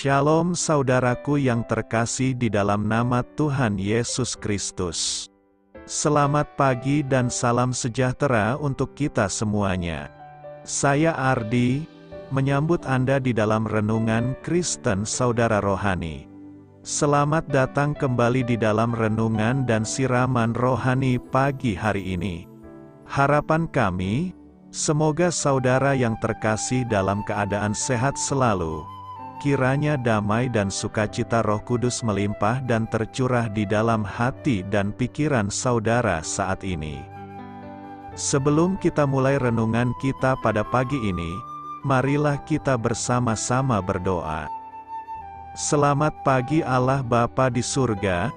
Shalom saudaraku yang terkasih di dalam nama Tuhan Yesus Kristus. Selamat pagi dan salam sejahtera untuk kita semuanya. Saya Ardi, menyambut Anda di dalam renungan Kristen Saudara Rohani. Selamat datang kembali di dalam renungan dan siraman rohani pagi hari ini. Harapan kami, semoga saudara yang terkasih dalam keadaan sehat selalu. Kiranya damai dan sukacita Roh Kudus melimpah dan tercurah di dalam hati dan pikiran saudara saat ini. Sebelum kita mulai renungan kita pada pagi ini, marilah kita bersama-sama berdoa. Selamat pagi Allah Bapa di surga,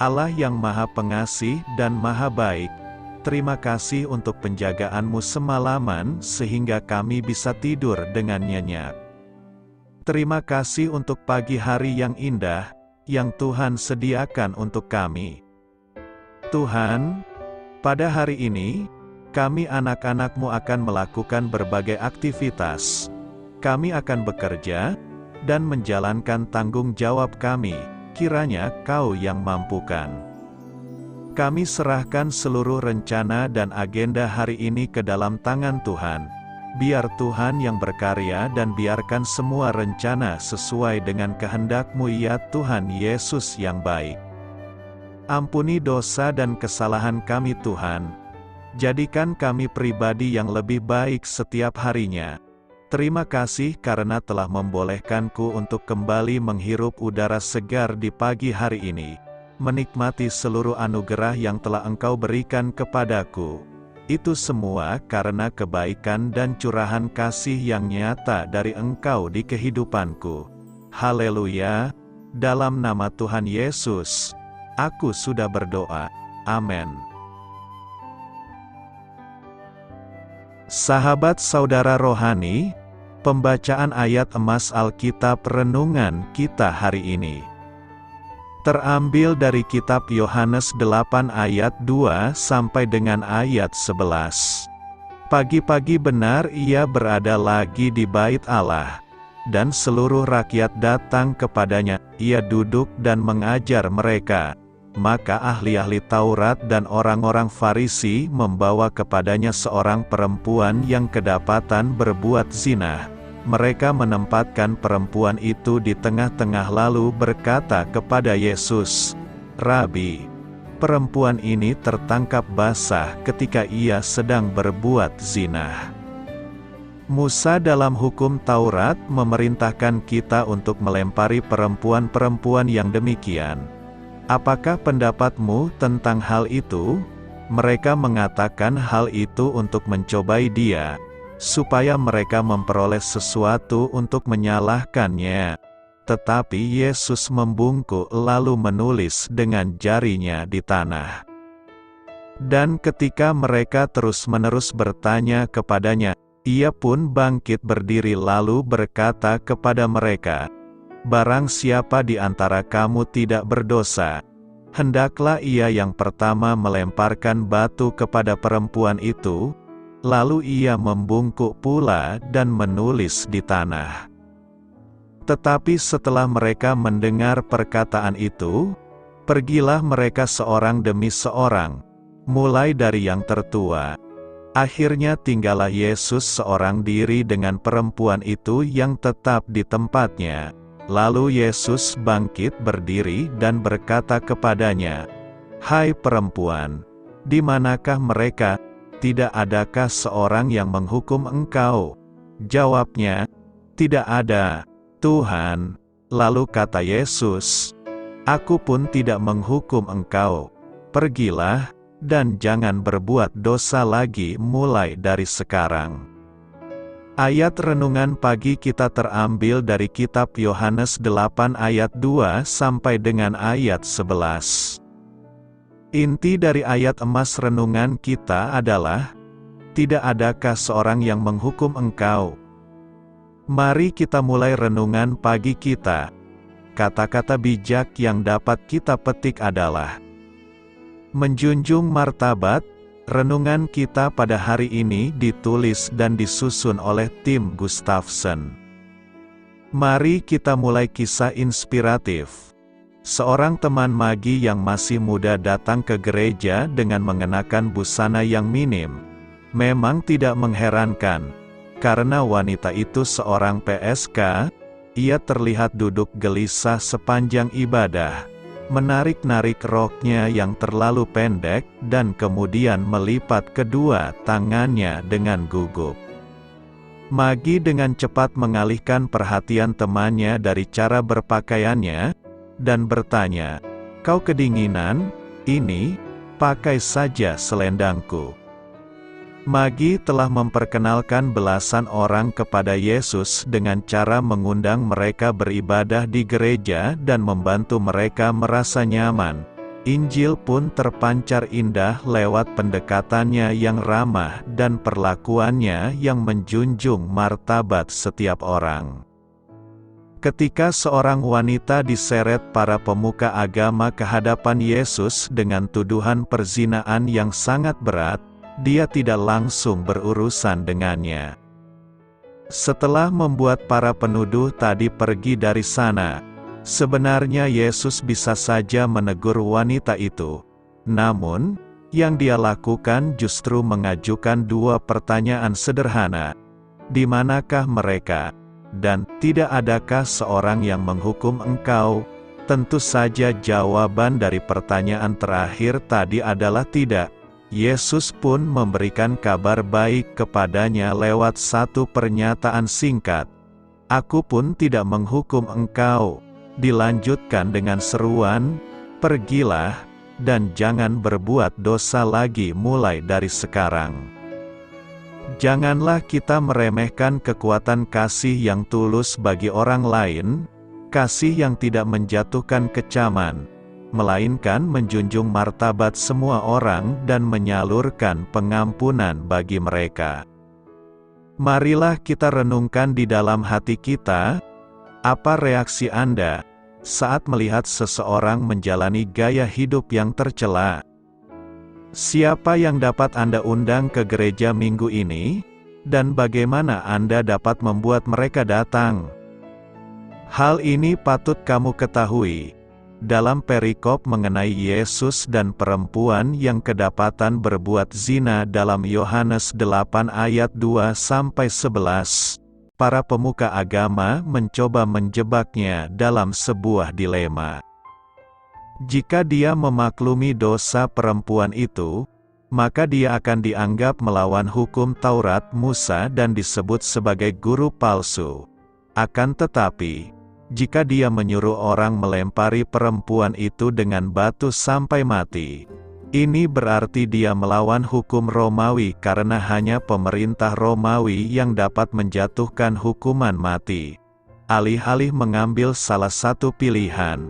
Allah yang Maha Pengasih dan Maha Baik. Terima kasih untuk penjagaan-Mu semalaman sehingga kami bisa tidur dengan nyenyak. Terima kasih untuk pagi hari yang indah, yang Tuhan sediakan untuk kami. Tuhan, pada hari ini, kami anak-anak-Mu akan melakukan berbagai aktivitas. Kami akan bekerja, dan menjalankan tanggung jawab kami, kiranya Kau yang mampukan. Kami serahkan seluruh rencana dan agenda hari ini ke dalam tangan Tuhan. Biar Tuhan yang berkarya dan biarkan semua rencana sesuai dengan kehendak-Mu ya Tuhan Yesus yang baik. Ampuni dosa dan kesalahan kami Tuhan. Jadikan kami pribadi yang lebih baik setiap harinya. Terima kasih karena telah membolehkanku untuk kembali menghirup udara segar di pagi hari ini. Menikmati seluruh anugerah yang telah Engkau berikan kepadaku. Itu semua karena kebaikan dan curahan kasih yang nyata dari Engkau di kehidupanku. Haleluya! Dalam nama Tuhan Yesus, aku sudah berdoa. Amin. Sahabat saudara rohani, pembacaan ayat emas Alkitab renungan kita hari ini terambil dari kitab Yohanes 8 ayat 2 sampai dengan ayat 11. Pagi-pagi benar ia berada lagi di bait Allah, dan seluruh rakyat datang kepadanya, ia duduk dan mengajar mereka. Maka ahli-ahli Taurat dan orang-orang Farisi membawa kepadanya seorang perempuan yang kedapatan berbuat zina. Mereka menempatkan perempuan itu di tengah-tengah lalu berkata kepada Yesus, "Rabi, perempuan ini tertangkap basah ketika ia sedang berbuat zina." Musa dalam hukum Taurat memerintahkan kita untuk melempari perempuan-perempuan yang demikian. Apakah pendapatmu tentang hal itu? Mereka mengatakan hal itu untuk mencobai dia, supaya mereka memperoleh sesuatu untuk menyalahkannya. Tetapi Yesus membungkuk lalu menulis dengan jarinya di tanah. Dan ketika mereka terus-menerus bertanya kepadanya, ia pun bangkit berdiri lalu berkata kepada mereka, "Barang siapa di antara kamu tidak berdosa, hendaklah ia yang pertama melemparkan batu kepada perempuan itu." Lalu ia membungkuk pula dan menulis di tanah. Tetapi setelah mereka mendengar perkataan itu, pergilah mereka seorang demi seorang, mulai dari yang tertua. Akhirnya tinggallah Yesus seorang diri dengan perempuan itu yang tetap di tempatnya. Lalu Yesus bangkit berdiri dan berkata kepadanya, "Hai perempuan, di manakah mereka? Tidak adakah seorang yang menghukum engkau?" Jawabnya, "Tidak ada, Tuhan." Lalu kata Yesus, "Aku pun tidak menghukum engkau. Pergilah, dan jangan berbuat dosa lagi mulai dari sekarang." Ayat renungan pagi kita terambil dari kitab Yohanes 8 ayat 2 sampai dengan ayat 11. Inti dari ayat emas renungan kita adalah, tidak adakah seorang yang menghukum engkau? Mari kita mulai renungan pagi kita. Kata-kata bijak yang dapat kita petik adalah menjunjung martabat. Renungan kita pada hari ini ditulis dan disusun oleh Tim Gustafson. Mari kita mulai kisah inspiratif. Seorang teman Maggie yang masih muda datang ke gereja dengan mengenakan busana yang minim. Memang tidak mengherankan, karena wanita itu seorang PSK. Ia terlihat duduk gelisah sepanjang ibadah, menarik-narik roknya yang terlalu pendek, dan kemudian melipat kedua tangannya dengan gugup. Maggie dengan cepat mengalihkan perhatian temannya dari cara berpakaiannya, dan bertanya, "Kau kedinginan? Ini, pakai saja selendangku." Maggie telah memperkenalkan belasan orang kepada Yesus dengan cara mengundang mereka beribadah di gereja dan membantu mereka merasa nyaman. Injil pun terpancar indah lewat pendekatannya yang ramah dan perlakuannya yang menjunjung martabat setiap orang. Ketika seorang wanita diseret para pemuka agama ke hadapan Yesus dengan tuduhan perzinaan yang sangat berat, dia tidak langsung berurusan dengannya. Setelah membuat para penuduh tadi pergi dari sana, sebenarnya Yesus bisa saja menegur wanita itu. Namun, yang dia lakukan justru mengajukan dua pertanyaan sederhana. Di manakah mereka? Dan tidak adakah seorang yang menghukum engkau? Tentu saja jawaban dari pertanyaan terakhir tadi adalah tidak. Yesus pun memberikan kabar baik kepadanya lewat satu pernyataan singkat. "Aku pun tidak menghukum engkau." Dilanjutkan dengan seruan, "Pergilah, dan jangan berbuat dosa lagi mulai dari sekarang." Janganlah kita meremehkan kekuatan kasih yang tulus bagi orang lain, kasih yang tidak menjatuhkan kecaman, melainkan menjunjung martabat semua orang dan menyalurkan pengampunan bagi mereka. Marilah kita renungkan di dalam hati kita, apa reaksi Anda saat melihat seseorang menjalani gaya hidup yang tercela? Siapa yang dapat Anda undang ke gereja minggu ini? Dan bagaimana Anda dapat membuat mereka datang? Hal ini patut kamu ketahui. Dalam perikop mengenai Yesus dan perempuan yang kedapatan berbuat zina dalam Yohanes 8 ayat 2-11, para pemuka agama mencoba menjebaknya dalam sebuah dilema. Jika dia memaklumi dosa perempuan itu, maka dia akan dianggap melawan hukum Taurat Musa dan disebut sebagai guru palsu. Akan tetapi, jika dia menyuruh orang melempari perempuan itu dengan batu sampai mati, ini berarti dia melawan hukum Romawi karena hanya pemerintah Romawi yang dapat menjatuhkan hukuman mati. Alih-alih mengambil salah satu pilihan,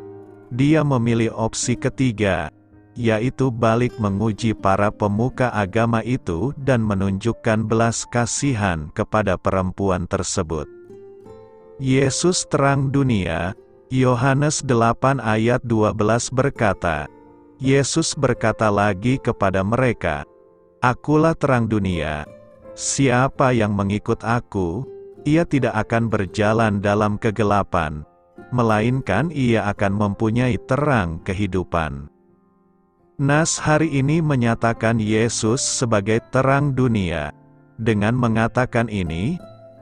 dia memilih opsi ketiga, yaitu balik menguji para pemuka agama itu dan menunjukkan belas kasihan kepada perempuan tersebut. Yesus terang dunia, Yohanes 8 ayat 12 berkata, Yesus berkata lagi kepada mereka, "Akulah terang dunia. Siapa yang mengikut aku, ia tidak akan berjalan dalam kegelapan, melainkan ia akan mempunyai terang kehidupan." Nas hari ini menyatakan Yesus sebagai terang dunia. Dengan mengatakan ini,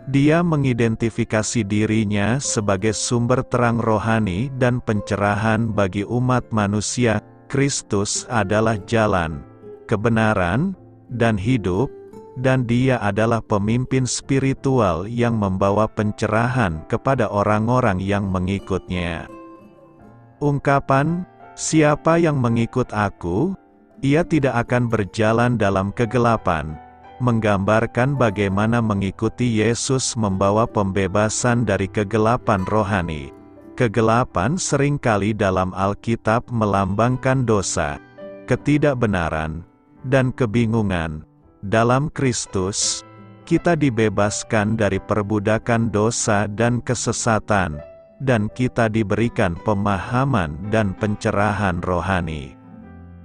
dia mengidentifikasi dirinya sebagai sumber terang rohani dan pencerahan bagi umat manusia. Kristus adalah jalan, kebenaran, dan hidup, dan dia adalah pemimpin spiritual yang membawa pencerahan kepada orang-orang yang mengikutnya. Ungkapan, "Siapa yang mengikut aku, ia tidak akan berjalan dalam kegelapan," menggambarkan bagaimana mengikuti Yesus membawa pembebasan dari kegelapan rohani. Kegelapan seringkali dalam Alkitab melambangkan dosa, ketidakbenaran, dan kebingungan. Dalam Kristus, kita dibebaskan dari perbudakan dosa dan kesesatan, dan kita diberikan pemahaman dan pencerahan rohani.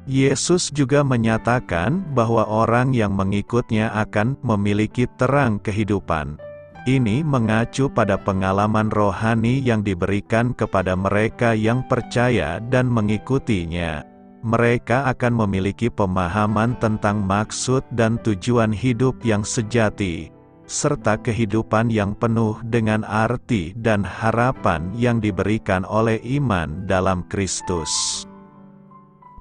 Yesus juga menyatakan bahwa orang yang mengikutnya akan memiliki terang kehidupan. Ini mengacu pada pengalaman rohani yang diberikan kepada mereka yang percaya dan mengikutinya. Mereka akan memiliki pemahaman tentang maksud dan tujuan hidup yang sejati, serta kehidupan yang penuh dengan arti dan harapan yang diberikan oleh iman dalam Kristus.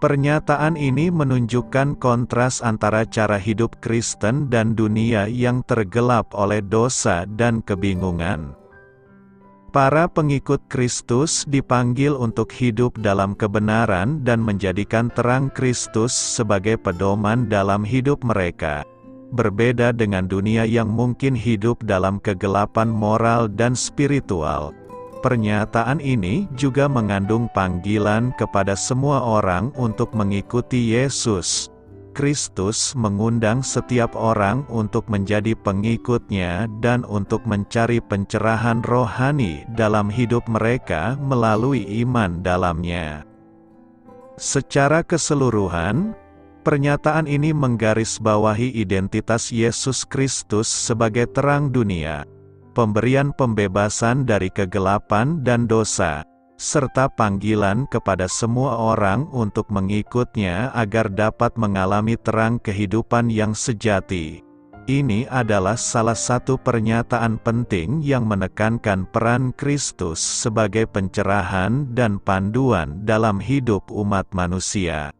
Pernyataan ini menunjukkan kontras antara cara hidup Kristen dan dunia yang tergelap oleh dosa dan kebingungan. Para pengikut Kristus dipanggil untuk hidup dalam kebenaran dan menjadikan terang Kristus sebagai pedoman dalam hidup mereka. Berbeda dengan dunia yang mungkin hidup dalam kegelapan moral dan spiritual. Pernyataan ini juga mengandung panggilan kepada semua orang untuk mengikuti Yesus. Kristus mengundang setiap orang untuk menjadi pengikut-Nya dan untuk mencari pencerahan rohani dalam hidup mereka melalui iman dalamnya. Secara keseluruhan, pernyataan ini menggarisbawahi identitas Yesus Kristus sebagai terang dunia, pemberian pembebasan dari kegelapan dan dosa, serta panggilan kepada semua orang untuk mengikutnya agar dapat mengalami terang kehidupan yang sejati. Ini adalah salah satu pernyataan penting yang menekankan peran Kristus sebagai pencerahan dan panduan dalam hidup umat manusia.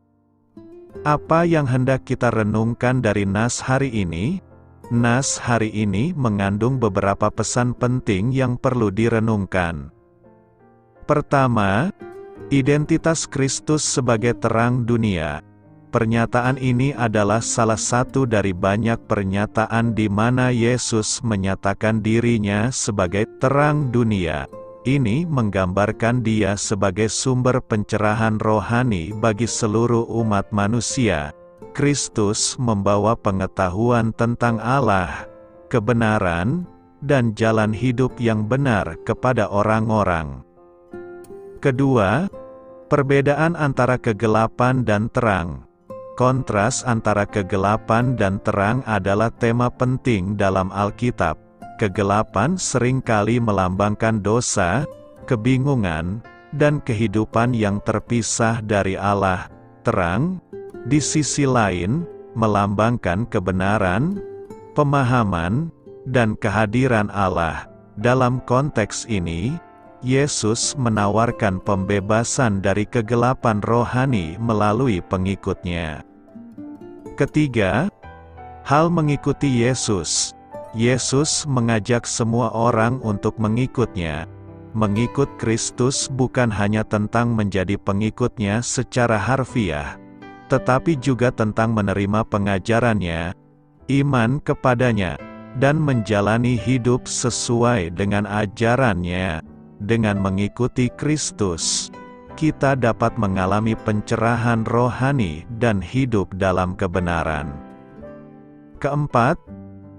Apa yang hendak kita renungkan dari nas hari ini? Nas hari ini mengandung beberapa pesan penting yang perlu direnungkan. Pertama, identitas Kristus sebagai terang dunia. Pernyataan ini adalah salah satu dari banyak pernyataan di mana Yesus menyatakan dirinya sebagai terang dunia. Ini menggambarkan Dia sebagai sumber pencerahan rohani bagi seluruh umat manusia. Kristus membawa pengetahuan tentang Allah, kebenaran, dan jalan hidup yang benar kepada orang-orang. Kedua, perbedaan antara kegelapan dan terang. Kontras antara kegelapan dan terang adalah tema penting dalam Alkitab. Kegelapan seringkali melambangkan dosa, kebingungan, dan kehidupan yang terpisah dari Allah. Terang, di sisi lain, melambangkan kebenaran, pemahaman, dan kehadiran Allah. Dalam konteks ini, Yesus menawarkan pembebasan dari kegelapan rohani melalui pengikutnya. Ketiga, hal mengikuti Yesus. Yesus mengajak semua orang untuk mengikutnya. Mengikut Kristus bukan hanya tentang menjadi pengikutnya secara harfiah, tetapi juga tentang menerima pengajarannya, iman kepadanya, dan menjalani hidup sesuai dengan ajarannya. Dengan mengikuti Kristus, kita dapat mengalami pencerahan rohani dan hidup dalam kebenaran. Keempat,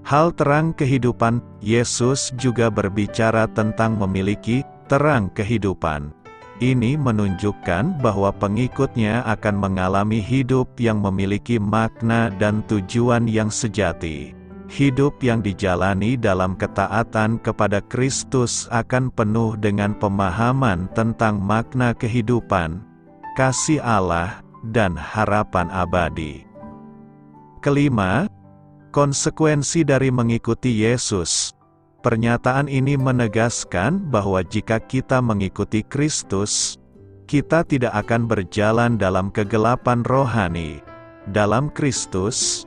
hal terang kehidupan. Yesus juga berbicara tentang memiliki terang kehidupan. Ini menunjukkan bahwa pengikutnya akan mengalami hidup yang memiliki makna dan tujuan yang sejati. Hidup yang dijalani dalam ketaatan kepada Kristus akan penuh dengan pemahaman tentang makna kehidupan, kasih Allah, dan harapan abadi. Kelima, konsekuensi dari mengikuti Yesus. Pernyataan ini menegaskan bahwa jika kita mengikuti Kristus, kita tidak akan berjalan dalam kegelapan rohani. Dalam Kristus,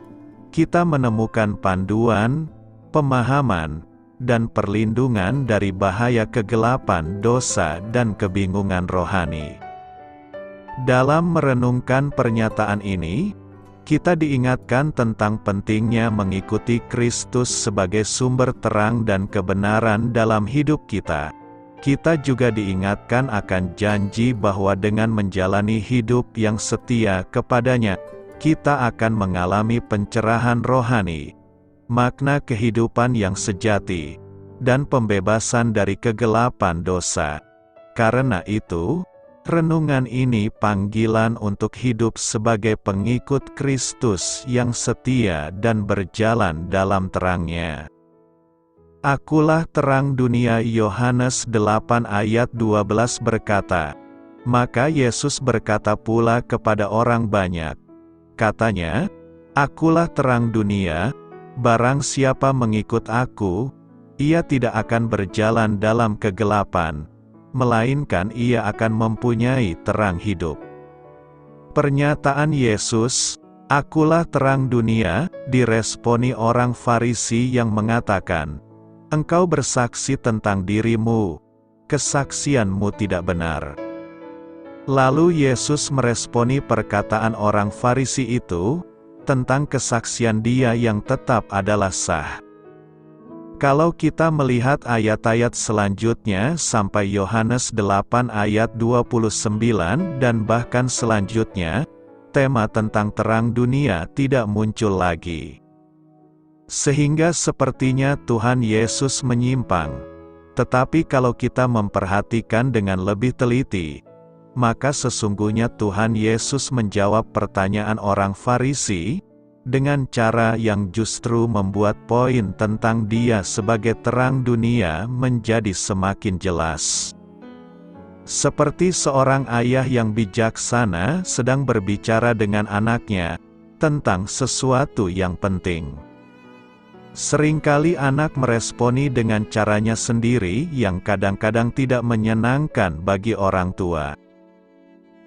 kita menemukan panduan, pemahaman, dan perlindungan dari bahaya kegelapan, dosa, dan kebingungan rohani. Dalam merenungkan pernyataan ini, kita diingatkan tentang pentingnya mengikuti Kristus sebagai sumber terang dan kebenaran dalam hidup kita. Kita juga diingatkan akan janji bahwa dengan menjalani hidup yang setia kepadanya, kita akan mengalami pencerahan rohani, makna kehidupan yang sejati, dan pembebasan dari kegelapan dosa. Karena itu, renungan ini panggilan untuk hidup sebagai pengikut Kristus yang setia dan berjalan dalam terang-Nya. Akulah terang dunia. Yohanes 8 ayat 12 berkata. Maka Yesus berkata pula kepada orang banyak. Katanya, Akulah terang dunia, barang siapa mengikut aku, ia tidak akan berjalan dalam kegelapan, melainkan ia akan mempunyai terang hidup. Pernyataan Yesus, Akulah terang dunia, diresponi orang Farisi yang mengatakan, Engkau bersaksi tentang dirimu, kesaksianmu tidak benar. Lalu Yesus meresponi perkataan orang Farisi itu, tentang kesaksian dia yang tetap adalah sah. Kalau kita melihat ayat-ayat selanjutnya sampai Yohanes 8 ayat 29 dan bahkan selanjutnya, tema tentang terang dunia tidak muncul lagi. Sehingga sepertinya Tuhan Yesus menyimpang. Tetapi kalau kita memperhatikan dengan lebih teliti, maka sesungguhnya Tuhan Yesus menjawab pertanyaan orang Farisi, dengan cara yang justru membuat poin tentang dia sebagai terang dunia menjadi semakin jelas. Seperti seorang ayah yang bijaksana sedang berbicara dengan anaknya, tentang sesuatu yang penting. Seringkali anak meresponi dengan caranya sendiri yang kadang-kadang tidak menyenangkan bagi orang tua.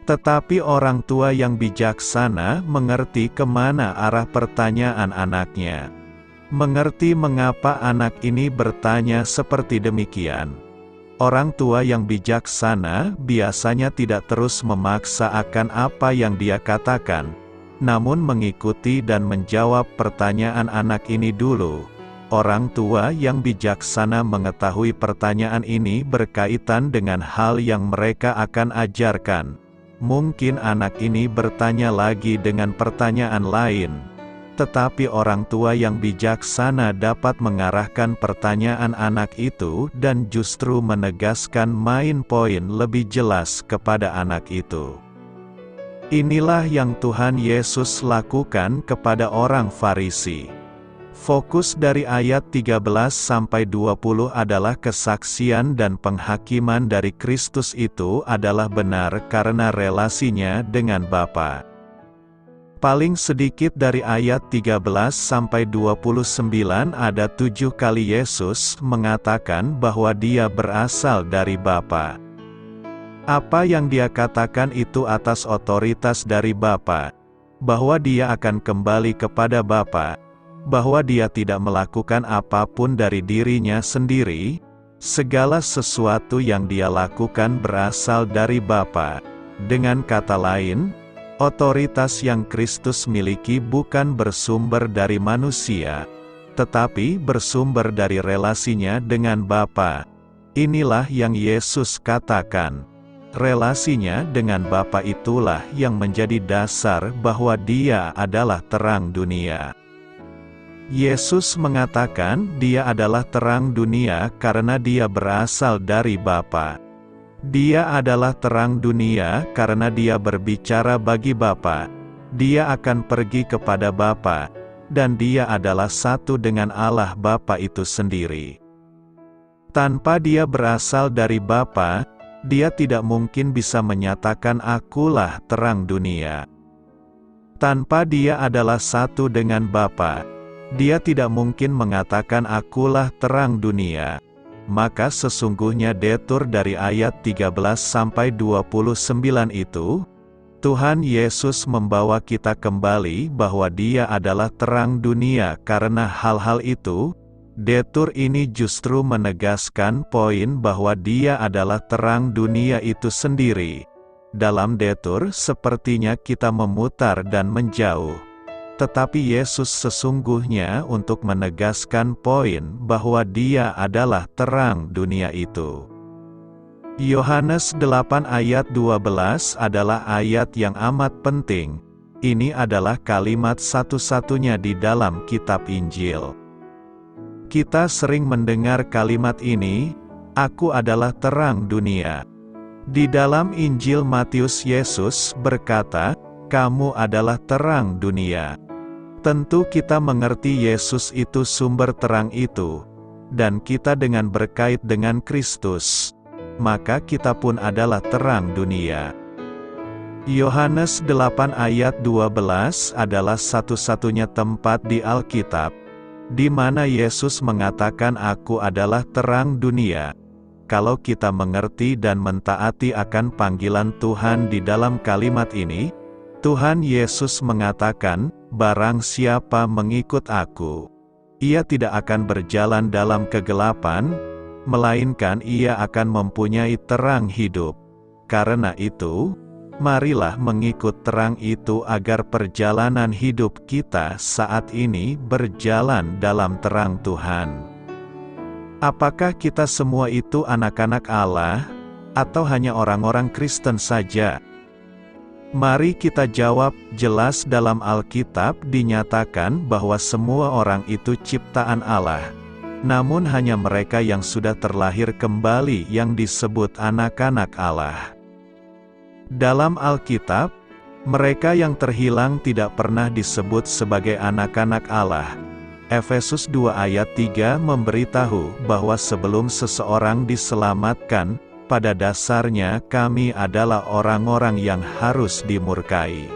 Tetapi orang tua yang bijaksana mengerti kemana arah pertanyaan anaknya. Mengerti mengapa anak ini bertanya seperti demikian. Orang tua yang bijaksana biasanya tidak terus memaksa akan apa yang dia katakan, namun mengikuti dan menjawab pertanyaan anak ini dulu. Orang tua yang bijaksana mengetahui pertanyaan ini berkaitan dengan hal yang mereka akan ajarkan. Mungkin anak ini bertanya lagi dengan pertanyaan lain, tetapi orang tua yang bijaksana dapat mengarahkan pertanyaan anak itu dan justru menegaskan main poin lebih jelas kepada anak itu. Inilah yang Tuhan Yesus lakukan kepada orang Farisi. Fokus dari ayat 13-20 adalah kesaksian dan penghakiman dari Kristus itu adalah benar karena relasinya dengan Bapa. Paling sedikit dari ayat 13-29 ada 7 kali Yesus mengatakan bahwa dia berasal dari Bapa. Apa yang dia katakan itu atas otoritas dari Bapa, bahwa dia akan kembali kepada Bapa, bahwa dia tidak melakukan apapun dari dirinya sendiri, segala sesuatu yang dia lakukan berasal dari Bapa. Dengan kata lain, otoritas yang Kristus miliki bukan bersumber dari manusia, tetapi bersumber dari relasinya dengan Bapa. Inilah yang Yesus katakan. Relasinya dengan Bapa itulah yang menjadi dasar bahwa dia adalah terang dunia. Yesus mengatakan dia adalah terang dunia karena dia berasal dari Bapa. Dia adalah terang dunia karena dia berbicara bagi Bapa. Dia akan pergi kepada Bapa, dan dia adalah satu dengan Allah Bapa itu sendiri. Tanpa dia berasal dari Bapa, dia tidak mungkin bisa menyatakan akulah terang dunia. Tanpa dia adalah satu dengan Bapa, dia tidak mungkin mengatakan akulah terang dunia. Maka sesungguhnya detur dari ayat 13-29 itu, Tuhan Yesus membawa kita kembali bahwa dia adalah terang dunia karena hal-hal itu. Detur ini justru menegaskan poin bahwa dia adalah terang dunia itu sendiri. Dalam detur sepertinya kita memutar dan menjauh. Tetapi Yesus sesungguhnya untuk menegaskan poin bahwa dia adalah terang dunia itu. Yohanes 8 ayat 12 adalah ayat yang amat penting. Ini adalah kalimat satu-satunya di dalam kitab Injil. Kita sering mendengar kalimat ini, "Aku adalah terang dunia." Di dalam Injil Matius Yesus berkata, "Kamu adalah terang dunia." Tentu kita mengerti Yesus itu sumber terang itu. dan kita dengan berkait dengan Kristus, maka kita pun adalah terang dunia. Yohanes 8 ayat 12 adalah satu-satunya tempat di Alkitab, di mana Yesus mengatakan aku adalah terang dunia. Kalau kita mengerti dan mentaati akan panggilan Tuhan di dalam kalimat ini, Tuhan Yesus mengatakan, barang siapa mengikut aku, ia tidak akan berjalan dalam kegelapan, melainkan ia akan mempunyai terang hidup. Karena itu, marilah mengikut terang itu agar perjalanan hidup kita saat ini berjalan dalam terang Tuhan. Apakah kita semua itu anak-anak Allah, atau hanya orang-orang Kristen saja? Mari kita jawab, jelas dalam Alkitab dinyatakan bahwa semua orang itu ciptaan Allah. Namun hanya mereka yang sudah terlahir kembali yang disebut anak-anak Allah. Dalam Alkitab, mereka yang terhilang tidak pernah disebut sebagai anak-anak Allah. Efesus 2 ayat 3 memberitahu bahwa sebelum seseorang diselamatkan, pada dasarnya kami adalah orang-orang yang harus dimurkai.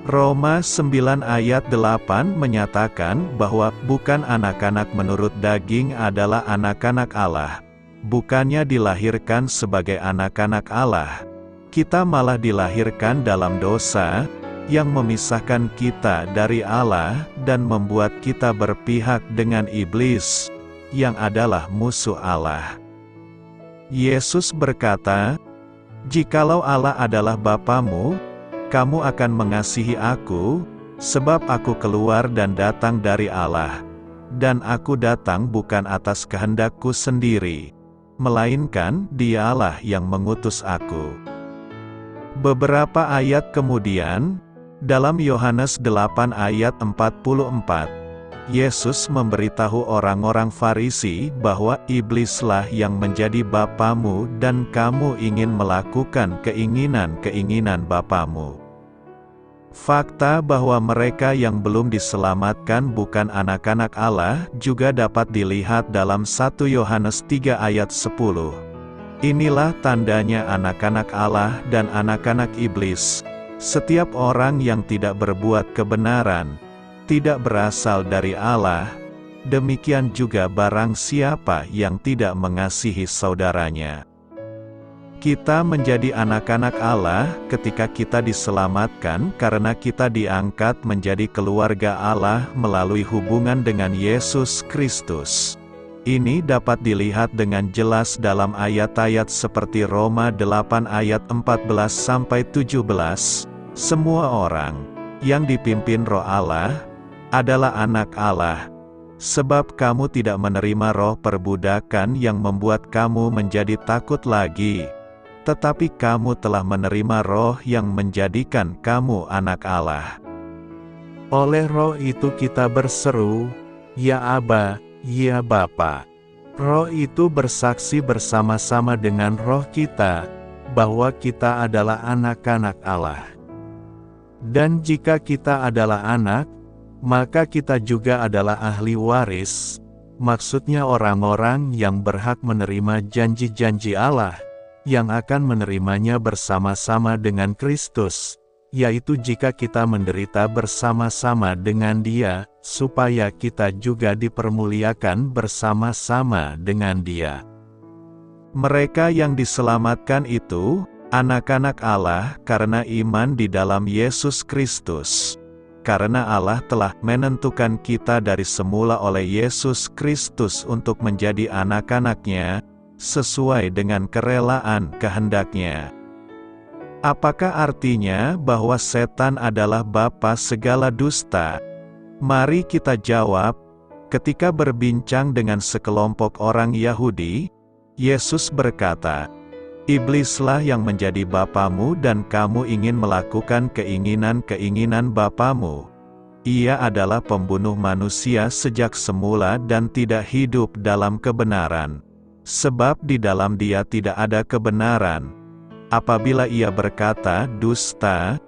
Roma 9 ayat 8 menyatakan bahwa bukan anak-anak menurut daging adalah anak-anak Allah. Bukannya dilahirkan sebagai anak-anak Allah. Kita malah dilahirkan dalam dosa, yang memisahkan kita dari Allah, dan membuat kita berpihak dengan iblis, yang adalah musuh Allah. Yesus berkata, "Jikalau Allah adalah Bapamu, kamu akan mengasihi aku, sebab aku keluar dan datang dari Allah, dan aku datang bukan atas kehendakku sendiri, melainkan Dialah yang mengutus aku." Beberapa ayat kemudian, dalam Yohanes 8 ayat 44, Yesus memberitahu orang-orang Farisi bahwa iblislah yang menjadi bapamu dan kamu ingin melakukan keinginan-keinginan bapamu. Fakta bahwa mereka yang belum diselamatkan bukan anak-anak Allah juga dapat dilihat dalam 1 Yohanes 3 ayat 10. Inilah tandanya anak-anak Allah dan anak-anak iblis. Setiap orang yang tidak berbuat kebenaran, tidak berasal dari Allah, demikian juga barang siapa yang tidak mengasihi saudaranya. Kita menjadi anak-anak Allah ketika kita diselamatkan karena kita diangkat menjadi keluarga Allah melalui hubungan dengan Yesus Kristus. Ini dapat dilihat dengan jelas dalam ayat-ayat seperti Roma 8 ayat 14-17. Semua orang yang dipimpin Roh Allah adalah anak Allah, sebab kamu tidak menerima roh perbudakan yang membuat kamu menjadi takut lagi, tetapi kamu telah menerima roh yang menjadikan kamu anak Allah. Oleh roh itu kita berseru, "Ya Aba, ya Bapa." Roh itu bersaksi bersama-sama dengan roh kita, bahwa kita adalah anak-anak Allah. Dan jika kita adalah anak, maka kita juga adalah ahli waris, maksudnya orang-orang yang berhak menerima janji-janji Allah, yang akan menerimanya bersama-sama dengan Kristus, yaitu jika kita menderita bersama-sama dengan Dia, supaya kita juga dipermuliakan bersama-sama dengan Dia. Mereka yang diselamatkan itu, anak-anak Allah karena iman di dalam Yesus Kristus. Karena Allah telah menentukan kita dari semula oleh Yesus Kristus untuk menjadi anak-anak-Nya, sesuai dengan kerelaan kehendak-Nya. Apakah artinya bahwa setan adalah bapa segala dusta? Mari kita jawab. Ketika berbincang dengan sekelompok orang Yahudi, Yesus berkata, "Iblislah yang menjadi bapamu dan kamu ingin melakukan keinginan-keinginan bapamu. Ia adalah pembunuh manusia sejak semula dan tidak hidup dalam kebenaran. Sebab di dalam Dia tidak ada kebenaran. Apabila ia berkata dusta,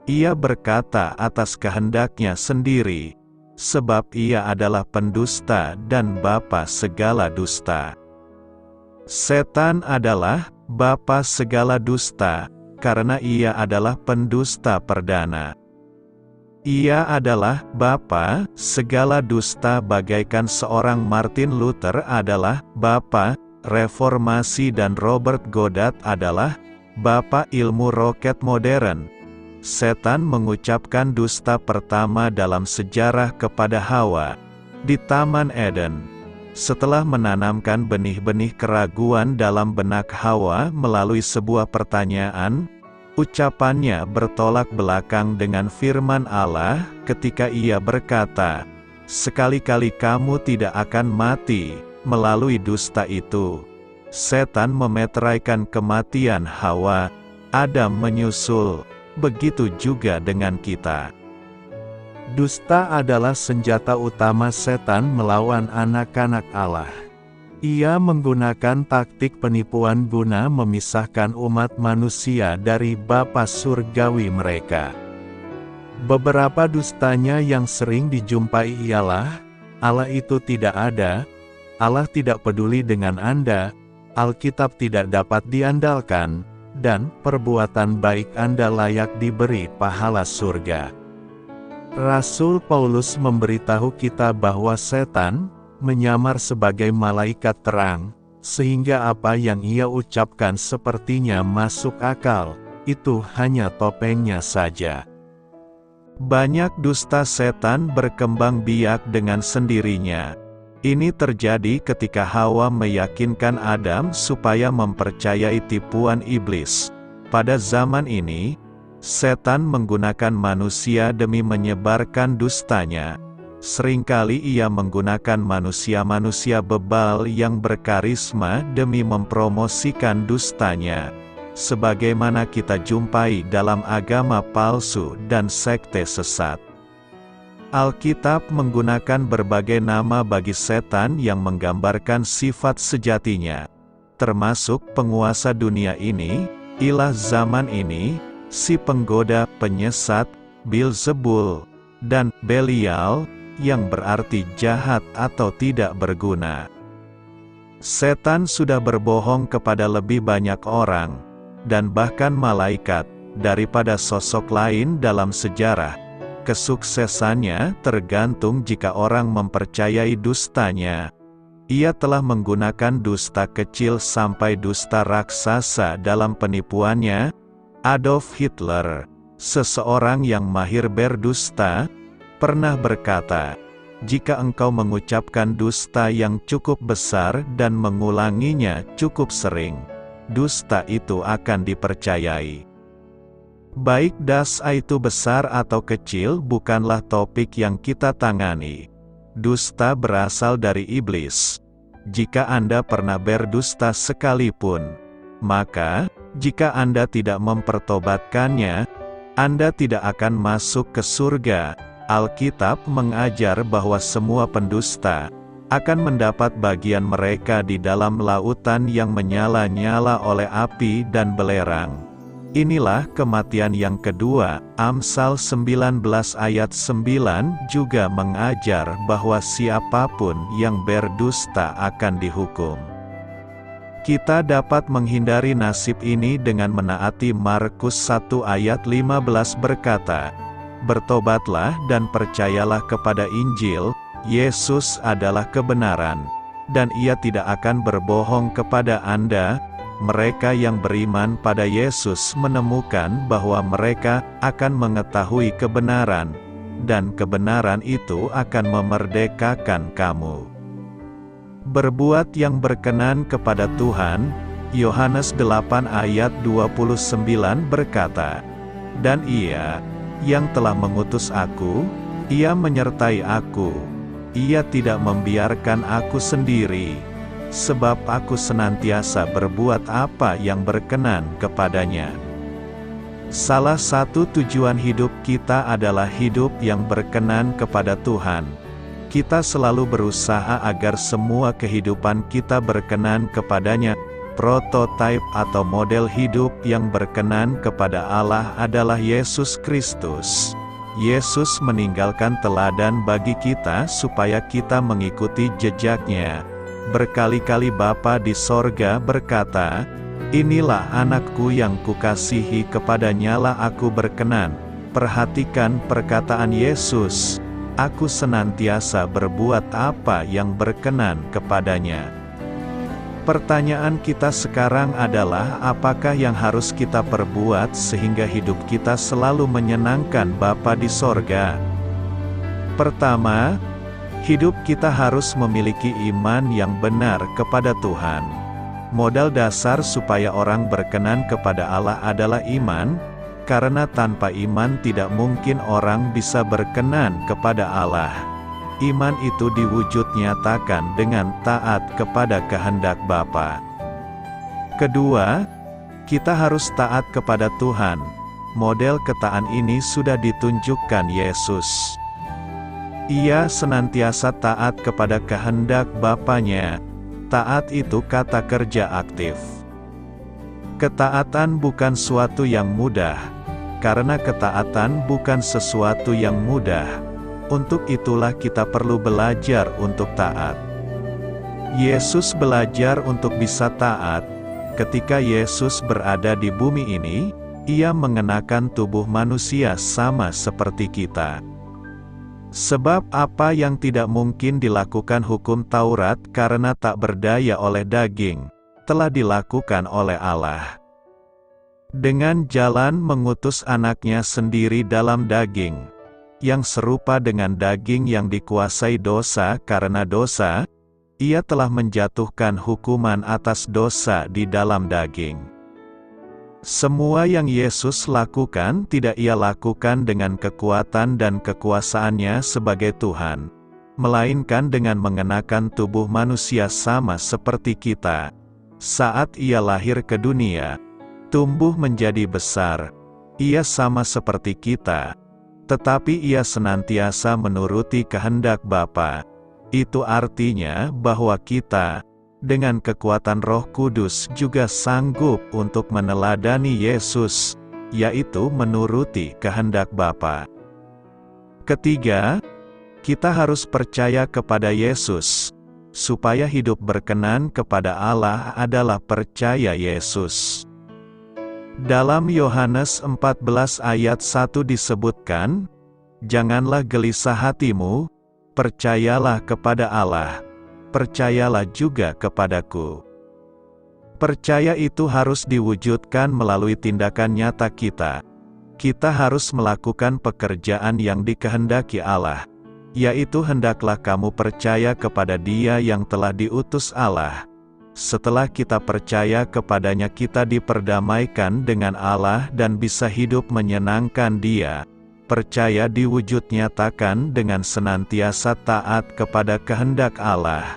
ia berkata atas kehendaknya sendiri, sebab ia adalah pendusta dan bapa segala dusta. Setan adalah bapa segala dusta, karena ia adalah pendusta perdana. Ia adalah bapa segala dusta bagaikan seorang Martin Luther adalah bapa reformasi dan Robert Goddard adalah bapa ilmu roket modern. Setan mengucapkan dusta pertama dalam sejarah kepada Hawa di Taman Eden. Setelah menanamkan benih-benih keraguan dalam benak Hawa melalui sebuah pertanyaan, ucapannya bertolak belakang dengan firman Allah ketika ia berkata, "Sekali-kali kamu tidak akan mati." Melalui dusta itu, setan memeteraikan kematian Hawa, Adam menyusul, begitu juga dengan kita. Dusta adalah senjata utama setan melawan anak-anak Allah. Ia menggunakan taktik penipuan guna memisahkan umat manusia dari Bapa surgawi mereka. Beberapa dustanya yang sering dijumpai ialah, Allah itu tidak ada, Allah tidak peduli dengan Anda, Alkitab tidak dapat diandalkan, dan perbuatan baik Anda layak diberi pahala surga. Rasul Paulus memberitahu kita bahwa setan menyamar sebagai malaikat terang, sehingga apa yang ia ucapkan sepertinya masuk akal, itu hanya topengnya saja. Banyak dusta setan berkembang biak dengan sendirinya. Ini terjadi ketika Hawa meyakinkan Adam supaya mempercayai tipuan iblis. Pada zaman ini, setan menggunakan manusia demi menyebarkan dustanya. Seringkali ia menggunakan manusia-manusia bebal yang berkarisma demi mempromosikan dustanya, sebagaimana kita jumpai dalam agama palsu dan sekte sesat. Alkitab menggunakan berbagai nama bagi setan yang menggambarkan sifat sejatinya, termasuk penguasa dunia ini, ilah zaman ini, si penggoda, penyesat, Beelzebul, dan Belial, yang berarti jahat atau tidak berguna. Setan sudah berbohong kepada lebih banyak orang, dan bahkan malaikat, daripada sosok lain dalam sejarah. Kesuksesannya tergantung jika orang mempercayai dustanya. Ia telah menggunakan dusta kecil sampai dusta raksasa dalam penipuannya. Adolf Hitler, seseorang yang mahir berdusta, pernah berkata, "Jika engkau mengucapkan dusta yang cukup besar dan mengulanginya cukup sering, dusta itu akan dipercayai." Baik dosa itu besar atau kecil bukanlah topik yang kita tangani. Dusta berasal dari iblis. Jika Anda pernah berdusta sekalipun, maka, jika Anda tidak mempertobatkannya, Anda tidak akan masuk ke surga. Alkitab mengajar bahwa semua pendusta akan mendapat bagian mereka di dalam lautan yang menyala-nyala oleh api dan belerang. Inilah kematian yang kedua. Amsal 19 ayat 9 juga mengajar bahwa siapapun yang berdusta akan dihukum. Kita dapat menghindari nasib ini dengan menaati Markus 1 ayat 15 berkata, "Bertobatlah dan percayalah kepada Injil, Yesus adalah kebenaran, dan ia tidak akan berbohong kepada Anda." Mereka yang beriman pada Yesus menemukan bahwa mereka akan mengetahui kebenaran, dan kebenaran itu akan memerdekakan kamu. Berbuat yang berkenan kepada Tuhan. Yohanes 8 ayat 29 berkata, "Dan Ia yang telah mengutus aku, Ia menyertai aku. Ia tidak membiarkan aku sendiri, sebab aku senantiasa berbuat apa yang berkenan kepadanya." Salah satu tujuan hidup kita adalah hidup yang berkenan kepada Tuhan. Kita selalu berusaha agar semua kehidupan kita berkenan kepadanya. Prototipe atau model hidup yang berkenan kepada Allah adalah Yesus Kristus. Yesus meninggalkan teladan bagi kita supaya kita mengikuti jejaknya. Berkali-kali Bapa di sorga berkata, "Inilah anakku yang kukasihi, kepadanyalah aku berkenan." Perhatikan perkataan Yesus, "Aku senantiasa berbuat apa yang berkenan kepadanya." Pertanyaan kita sekarang adalah, apakah yang harus kita perbuat sehingga hidup kita selalu menyenangkan Bapa di sorga? Pertama, hidup kita harus memiliki iman yang benar kepada Tuhan. Modal dasar supaya orang berkenan kepada Allah adalah iman, karena tanpa iman tidak mungkin orang bisa berkenan kepada Allah. Iman itu diwujud nyatakan dengan taat kepada kehendak Bapa. Kedua, kita harus taat kepada Tuhan. Model ketaatan ini sudah ditunjukkan Yesus. Ia senantiasa taat kepada kehendak Bapanya. Taat itu kata kerja aktif. Ketaatan bukan suatu yang mudah, karena ketaatan bukan sesuatu yang mudah. Untuk itulah kita perlu belajar untuk taat. Yesus belajar untuk bisa taat. Ketika Yesus berada di bumi ini, Ia mengenakan tubuh manusia sama seperti kita. Sebab apa yang tidak mungkin dilakukan hukum Taurat karena tak berdaya oleh daging, telah dilakukan oleh Allah. Dengan jalan mengutus anaknya sendiri dalam daging, yang serupa dengan daging yang dikuasai dosa karena dosa, Ia telah menjatuhkan hukuman atas dosa di dalam daging. Semua yang Yesus lakukan tidak Ia lakukan dengan kekuatan dan kekuasaannya sebagai Tuhan, melainkan dengan mengenakan tubuh manusia sama seperti kita. Saat Ia lahir ke dunia, tumbuh menjadi besar, Ia sama seperti kita, tetapi Ia senantiasa menuruti kehendak Bapa. Itu artinya bahwa kita, dengan kekuatan Roh Kudus juga sanggup untuk meneladani Yesus, yaitu menuruti kehendak Bapa. Ketiga, kita harus percaya kepada Yesus. Supaya hidup berkenan kepada Allah adalah percaya Yesus. Dalam Yohanes 14 ayat 1 disebutkan, "Janganlah gelisah hatimu, percayalah kepada Allah, percayalah juga kepadaku." Percaya itu harus diwujudkan melalui tindakan nyata kita. Kita harus melakukan pekerjaan yang dikehendaki Allah, yaitu hendaklah kamu percaya kepada Dia yang telah diutus Allah. Setelah kita percaya kepadanya, kita diperdamaikan dengan Allah dan bisa hidup menyenangkan Dia. Percaya diwujud nyatakan dengan senantiasa taat kepada kehendak Allah.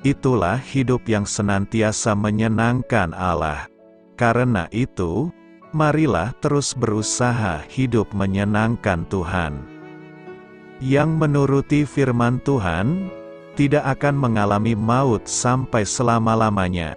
Itulah hidup yang senantiasa menyenangkan Allah. Karena itu, marilah terus berusaha hidup menyenangkan Tuhan. Yang menuruti firman Tuhan tidak akan mengalami maut sampai selama-lamanya.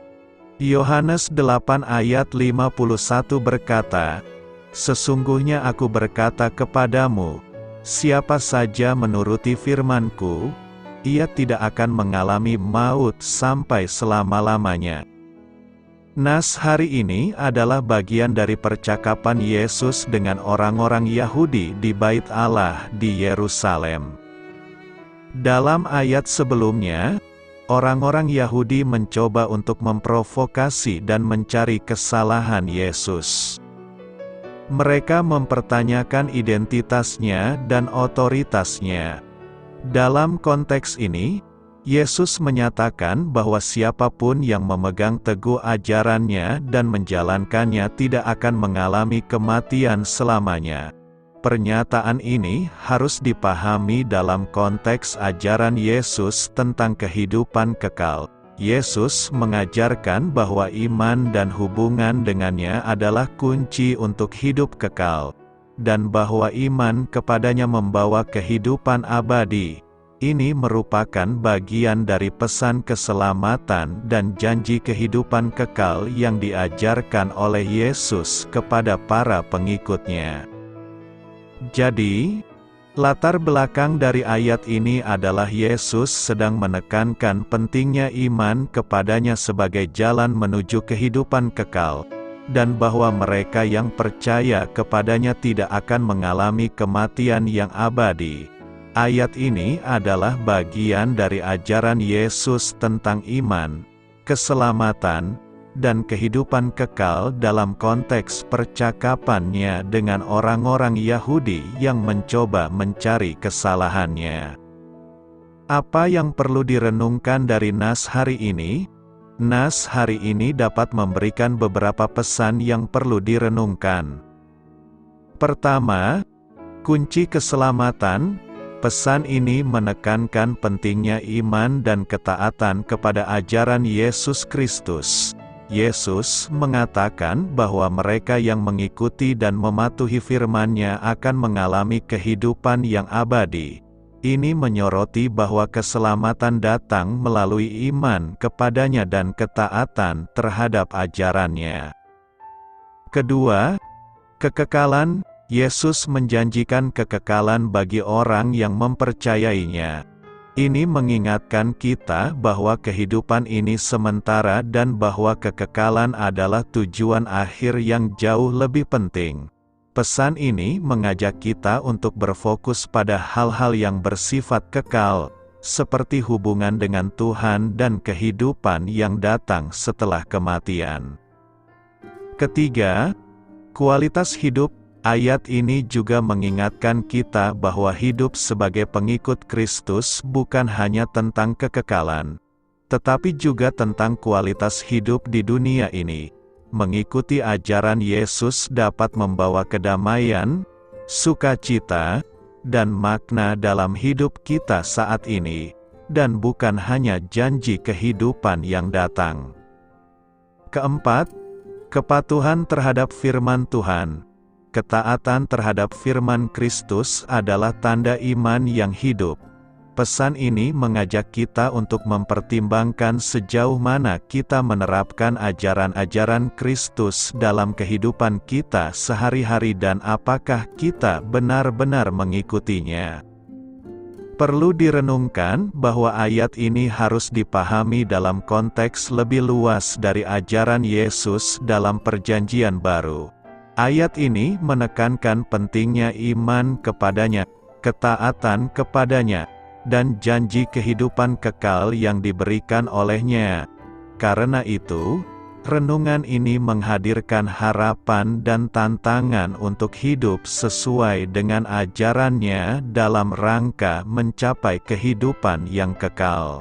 Yohanes 8 ayat 51 berkata, "Sesungguhnya aku berkata kepadamu, siapa saja menuruti firman-Ku, ia tidak akan mengalami maut sampai selama-lamanya." Nas hari ini adalah bagian dari percakapan Yesus dengan orang-orang Yahudi di Bait Allah di Yerusalem. Dalam ayat sebelumnya, orang-orang Yahudi mencoba untuk memprovokasi dan mencari kesalahan Yesus. Mereka mempertanyakan identitasnya dan otoritasnya. Dalam konteks ini, Yesus menyatakan bahwa siapapun yang memegang teguh ajarannya dan menjalankannya tidak akan mengalami kematian selamanya. Pernyataan ini harus dipahami dalam konteks ajaran Yesus tentang kehidupan kekal. Yesus mengajarkan bahwa iman dan hubungan dengannya adalah kunci untuk hidup kekal, dan bahwa iman kepadanya membawa kehidupan abadi. Ini merupakan bagian dari pesan keselamatan dan janji kehidupan kekal yang diajarkan oleh Yesus kepada para pengikutnya. Jadi, Latar belakang dari ayat ini adalah Yesus sedang menekankan pentingnya iman kepadanya sebagai jalan menuju kehidupan kekal, dan bahwa mereka yang percaya kepadanya tidak akan mengalami kematian yang abadi. Ayat ini adalah bagian dari ajaran Yesus tentang iman, keselamatan, dan kehidupan kekal dalam konteks percakapannya dengan orang-orang Yahudi yang mencoba mencari kesalahannya. Apa yang perlu direnungkan dari nas hari ini? Nas hari ini dapat memberikan beberapa pesan yang perlu direnungkan. Pertama, kunci keselamatan. Pesan ini menekankan pentingnya iman dan ketaatan kepada ajaran Yesus Kristus. Yesus mengatakan bahwa mereka yang mengikuti dan mematuhi firman-Nya akan mengalami kehidupan yang abadi. Ini menyoroti bahwa keselamatan datang melalui iman kepadanya dan ketaatan terhadap ajaran-Nya. Kedua, kekekalan. Yesus menjanjikan kekekalan bagi orang yang mempercayainya. Ini mengingatkan kita bahwa kehidupan ini sementara dan bahwa kekekalan adalah tujuan akhir yang jauh lebih penting. Pesan ini mengajak kita untuk berfokus pada hal-hal yang bersifat kekal, seperti hubungan dengan Tuhan dan kehidupan yang datang setelah kematian. Ketiga, kualitas hidup. Ayat ini juga mengingatkan kita bahwa hidup sebagai pengikut Kristus bukan hanya tentang kekekalan, tetapi juga tentang kualitas hidup di dunia ini. Mengikuti ajaran Yesus dapat membawa kedamaian, sukacita, dan makna dalam hidup kita saat ini, dan bukan hanya janji kehidupan yang datang. Keempat, kepatuhan terhadap firman Tuhan. Ketaatan terhadap firman Kristus adalah tanda iman yang hidup. Pesan ini mengajak kita untuk mempertimbangkan sejauh mana kita menerapkan ajaran-ajaran Kristus dalam kehidupan kita sehari-hari dan apakah kita benar-benar mengikutinya. Perlu direnungkan bahwa ayat ini harus dipahami dalam konteks lebih luas dari ajaran Yesus dalam Perjanjian Baru. Ayat ini menekankan pentingnya iman kepadanya, ketaatan kepadanya, dan janji kehidupan kekal yang diberikan olehnya. Karena itu, renungan ini menghadirkan harapan dan tantangan untuk hidup sesuai dengan ajarannya dalam rangka mencapai kehidupan yang kekal.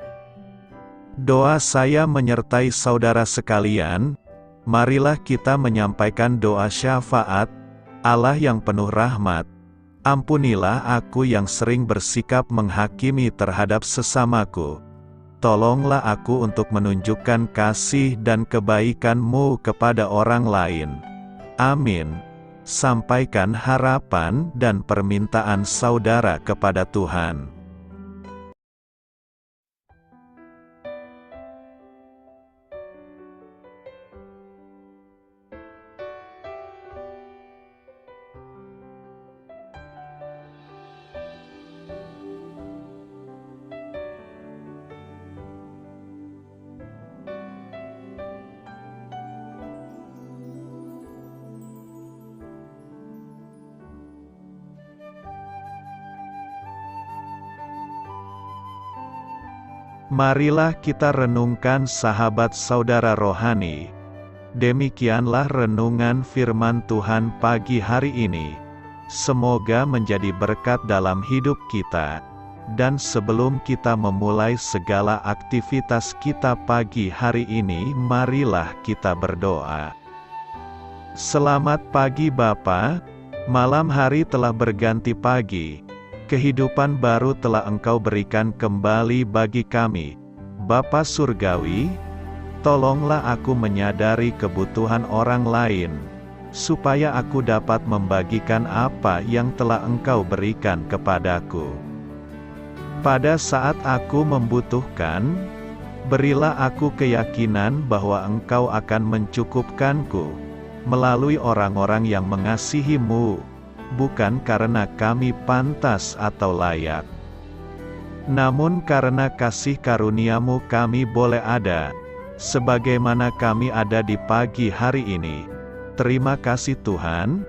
Doa saya menyertai saudara sekalian. Marilah kita menyampaikan doa syafaat. Allah yang penuh rahmat, ampunilah aku yang sering bersikap menghakimi terhadap sesamaku. Tolonglah aku untuk menunjukkan kasih dan kebaikan-Mu kepada orang lain. Amin. Sampaikan harapan dan permintaan saudara kepada Tuhan. Marilah kita renungkan sahabat saudara rohani. Demikianlah renungan firman Tuhan pagi hari ini. Semoga menjadi berkat dalam hidup kita. Dan sebelum kita memulai segala aktivitas kita pagi hari ini, marilah kita berdoa. Selamat pagi Bapa, malam hari telah berganti pagi. Kehidupan baru telah Engkau berikan kembali bagi kami. Bapa Surgawi, tolonglah aku menyadari kebutuhan orang lain, supaya aku dapat membagikan apa yang telah Engkau berikan kepadaku. Pada saat aku membutuhkan, berilah aku keyakinan bahwa Engkau akan mencukupkanku, melalui orang-orang yang mengasihi-Mu. bukan karena kami pantas atau layak. Namun karena kasih karunia-Mu kami boleh ada, sebagaimana kami ada di pagi hari ini. Terima kasih Tuhan,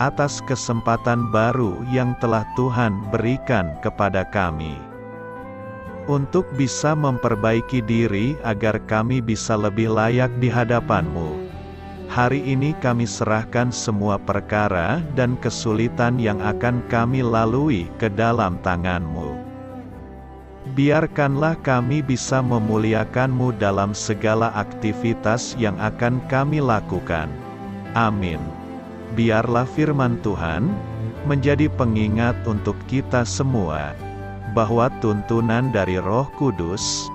atas kesempatan baru yang telah Tuhan berikan kepada kami. Untuk bisa memperbaiki diri agar kami bisa lebih layak di hadapan-Mu. Hari ini kami serahkan semua perkara dan kesulitan yang akan kami lalui ke dalam tangan-Mu. Biarkanlah kami bisa memuliakan-Mu dalam segala aktivitas yang akan kami lakukan. Amin. Biarlah firman Tuhan menjadi pengingat untuk kita semua, bahwa tuntunan dari Roh Kudus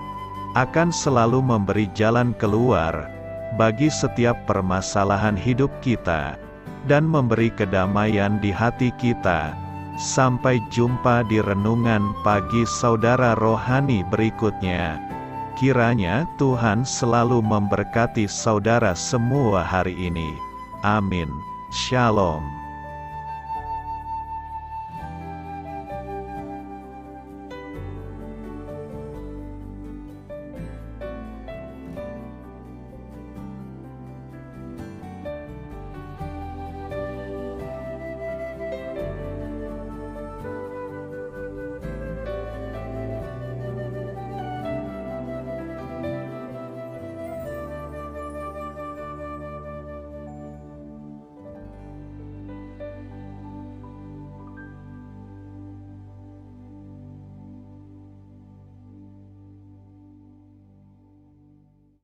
akan selalu memberi jalan keluar bagi setiap permasalahan hidup kita, dan memberi kedamaian di hati kita. Sampai jumpa di renungan pagi saudara rohani berikutnya. Kiranya Tuhan selalu memberkati saudara semua hari ini. Amin. Shalom.